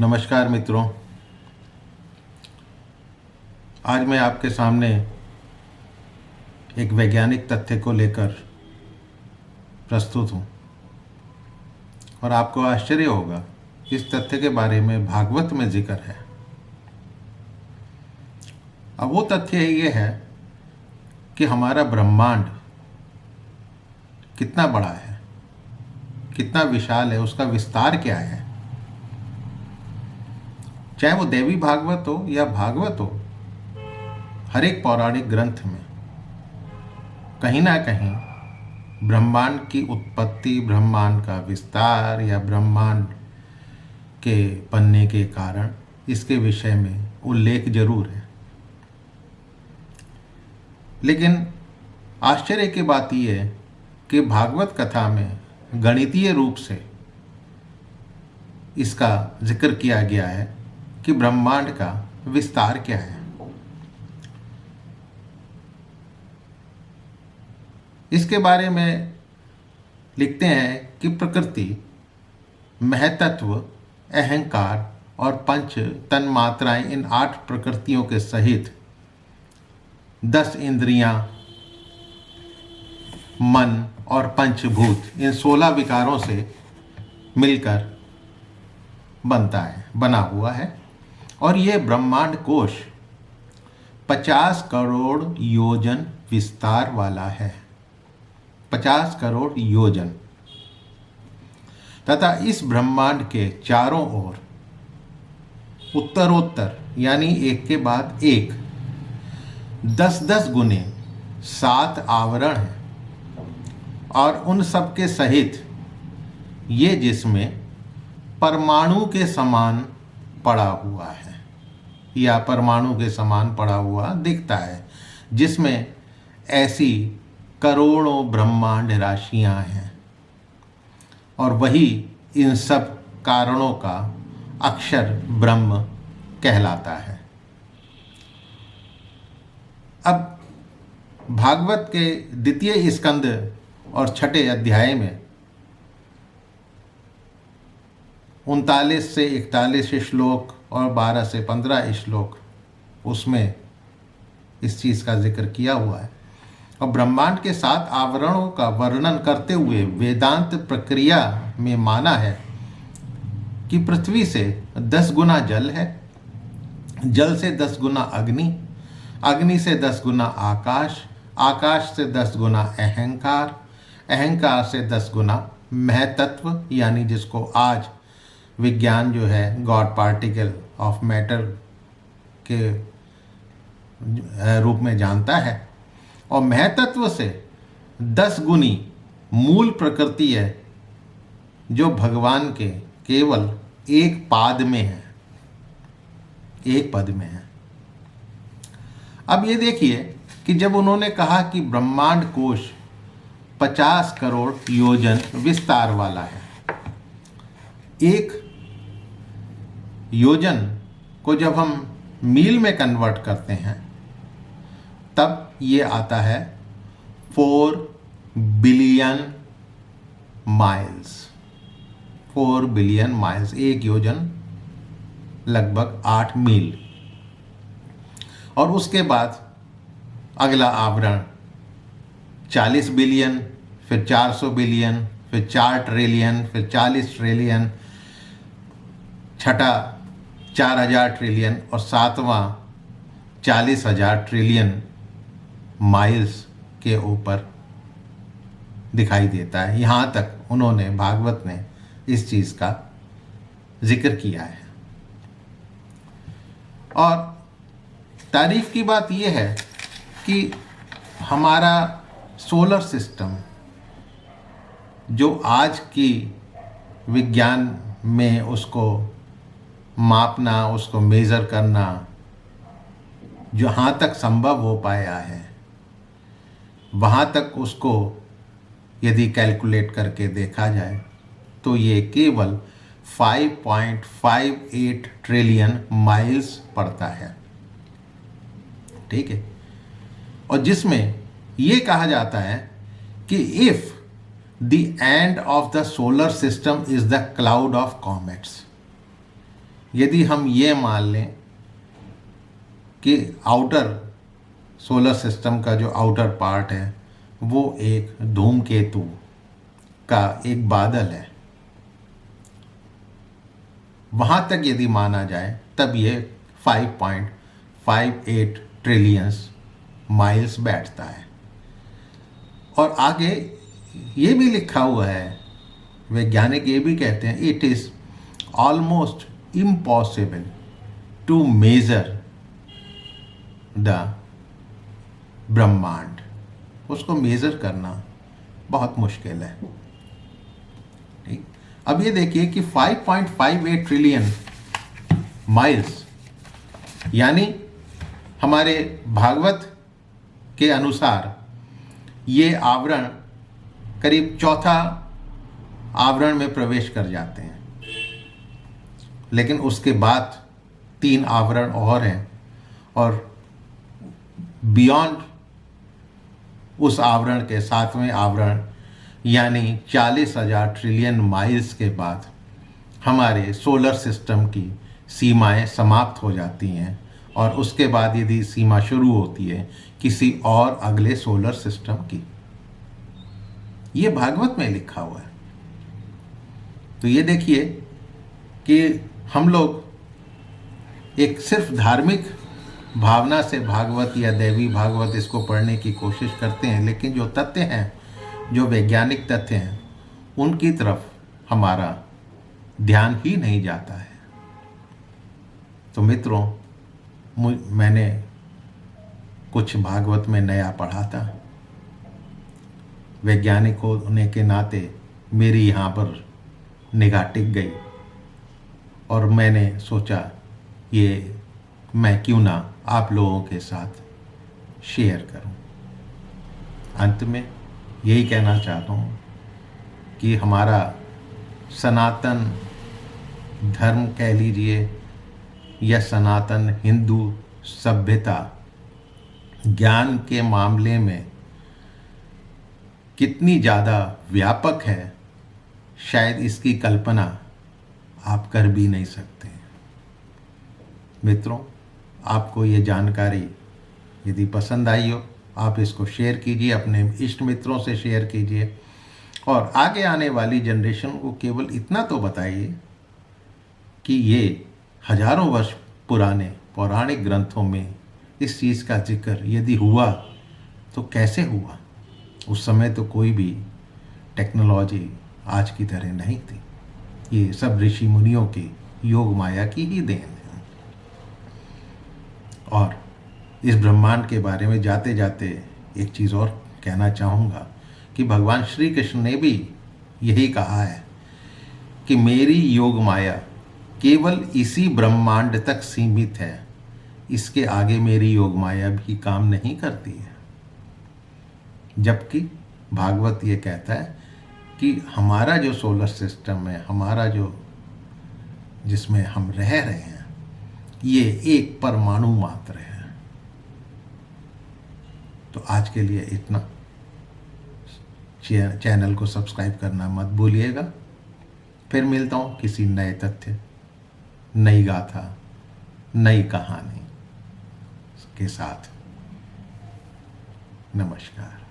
नमस्कार मित्रों। आज मैं आपके सामने एक वैज्ञानिक तथ्य को लेकर प्रस्तुत हूँ और आपको आश्चर्य होगा इस तथ्य के बारे में भागवत में जिक्र है। अब वो तथ्य ये है कि हमारा ब्रह्मांड कितना बड़ा है, कितना विशाल है, उसका विस्तार क्या है। चाहे वो देवी भागवत हो या भागवत हो, हर एक पौराणिक ग्रंथ में कहीं ना कहीं ब्रह्मांड की उत्पत्ति, ब्रह्मांड का विस्तार या ब्रह्मांड के बनने के कारण इसके विषय में उल्लेख जरूर है। लेकिन आश्चर्य की बात यह है कि भागवत कथा में गणितीय रूप से इसका जिक्र किया गया है कि ब्रह्मांड का विस्तार क्या है। इसके बारे में लिखते हैं कि प्रकृति, महतत्व, अहंकार और पंच तन्मात्राएं, इन 8 प्रकृतियों के सहित 10 इंद्रियां, मन और पंचभूत, इन 16 विकारों से मिलकर बना हुआ है। और ये ब्रह्मांड कोश 50 करोड़ योजन विस्तार वाला है। 50 करोड़ योजन। तथा इस ब्रह्मांड के चारों ओर उत्तरोत्तर यानी एक के बाद एक 10-10 गुने 7 आवरण हैं और उन सब के सहित ये जिसमें परमाणु के समान पड़ा हुआ है या परमाणु के समान पड़ा हुआ दिखता है, जिसमें ऐसी करोड़ों ब्रह्मांड राशियां हैं और वही इन सब कारणों का अक्षर ब्रह्म कहलाता है। अब भागवत के द्वितीय स्कंद और छठे अध्याय में 39 से 41 श्लोक और 12 से 15 श्लोक, उसमें इस चीज़ का जिक्र किया हुआ है। और ब्रह्मांड के 7 आवरणों का वर्णन करते हुए वेदांत प्रक्रिया में माना है कि पृथ्वी से 10 गुना जल है, जल से 10 गुना अग्नि, अग्नि से 10 गुना आकाश, आकाश से 10 गुना अहंकार, अहंकार से 10 गुना महतत्व, यानी जिसको आज विज्ञान जो है गॉड पार्टिकल ऑफ मैटर के रूप में जानता है। और महतत्व से 10 गुनी मूल प्रकृति है, जो भगवान के केवल एक पाद में है, एक पद में है। अब ये देखिए कि जब उन्होंने कहा कि ब्रह्मांड कोश 50 करोड़ योजन विस्तार वाला है, एक योजन को जब हम मील में कन्वर्ट करते हैं तब ये आता है 4 बिलियन माइल्स। 4 बिलियन माइल्स, एक योजन लगभग 8 मील। और उसके बाद अगला आवरण 40 बिलियन, फिर 400 बिलियन, फिर 4 ट्रिलियन, फिर 40 ट्रिलियन, छठा 4000 ट्रिलियन और 7वां 40,000 ट्रिलियन माइल्स के ऊपर दिखाई देता है। यहाँ तक उन्होंने, भागवत ने इस चीज़ का जिक्र किया है। और तारीफ की बात यह है कि हमारा सोलर सिस्टम, जो आज की विज्ञान में उसको मापना, उसको मेज़र करना जहाँ तक संभव हो पाया है, वहाँ तक उसको यदि कैलकुलेट करके देखा जाए तो ये केवल 5.58 ट्रिलियन माइल्स पड़ता है। ठीक है। और जिसमें ये कहा जाता है कि if the end of the solar system is the cloud of comets, यदि हम ये मान लें कि आउटर सोलर सिस्टम का जो आउटर पार्ट है वो एक धूमकेतु का एक बादल है, वहाँ तक यदि माना जाए तब ये 5.58 ट्रिलियंस माइल्स बैठता है। और आगे ये भी लिखा हुआ है, वैज्ञानिक ये भी कहते हैं, it is almost impossible to measure the ब्रह्मांड। उसको मेज़र करना बहुत मुश्किल है। ठीक, अब ये देखिए कि 5.58 ट्रिलियन माइल्स, यानी हमारे भागवत के अनुसार ये आवरण करीब चौथा आवरण में प्रवेश कर जाते हैं, लेकिन उसके बाद 3 आवरण और हैं, और बियॉन्ड उस आवरण के 7वें आवरण यानी 40,000 ट्रिलियन माइल्स के बाद हमारे सोलर सिस्टम की सीमाएं समाप्त हो जाती हैं, और उसके बाद यदि सीमा शुरू होती है किसी और अगले सोलर सिस्टम की। ये भागवत में लिखा हुआ है। तो ये देखिए कि हम लोग एक सिर्फ धार्मिक भावना से भागवत या देवी भागवत इसको पढ़ने की कोशिश करते हैं, लेकिन जो तथ्य हैं, जो वैज्ञानिक तथ्य हैं, उनकी तरफ हमारा ध्यान ही नहीं जाता है। तो मित्रों, मैंने कुछ भागवत में नया पढ़ा था। वैज्ञानिक होने के नाते मेरी यहाँ पर निगाह टिक गई, और मैंने सोचा ये मैं क्यों ना आप लोगों के साथ शेयर करूं। अंत में यही कहना चाहता हूँ कि हमारा सनातन धर्म कह लीजिए या सनातन हिंदू सभ्यता ज्ञान के मामले में कितनी ज़्यादा व्यापक है, शायद इसकी कल्पना आप कर भी नहीं सकते। मित्रों, आपको ये जानकारी यदि पसंद आई हो, आप इसको शेयर कीजिए, अपने इष्ट मित्रों से शेयर कीजिए, और आगे आने वाली जनरेशन को केवल इतना तो बताइए कि ये हजारों वर्ष पुराने पौराणिक ग्रंथों में इस चीज़ का जिक्र यदि हुआ तो कैसे हुआ। उस समय तो कोई भी टेक्नोलॉजी आज की तरह नहीं थी। ये सब ऋषि मुनियों की योग माया की ही देन है। और इस ब्रह्मांड के बारे में जाते जाते एक चीज़ और कहना चाहूँगा कि भगवान श्री कृष्ण ने भी यही कहा है कि मेरी योग माया केवल इसी ब्रह्मांड तक सीमित है, इसके आगे मेरी योग माया भी काम नहीं करती है। जबकि भागवत ये कहता है कि हमारा जो सोलर सिस्टम है, हमारा जो जिसमें हम रह रहे हैं, ये एक परमाणु मात्र है। तो आज के लिए इतना। चैनल को सब्सक्राइब करना मत भूलिएगा। फिर मिलता हूँ किसी नए तथ्य, नई गाथा, नई कहानी के साथ। नमस्कार।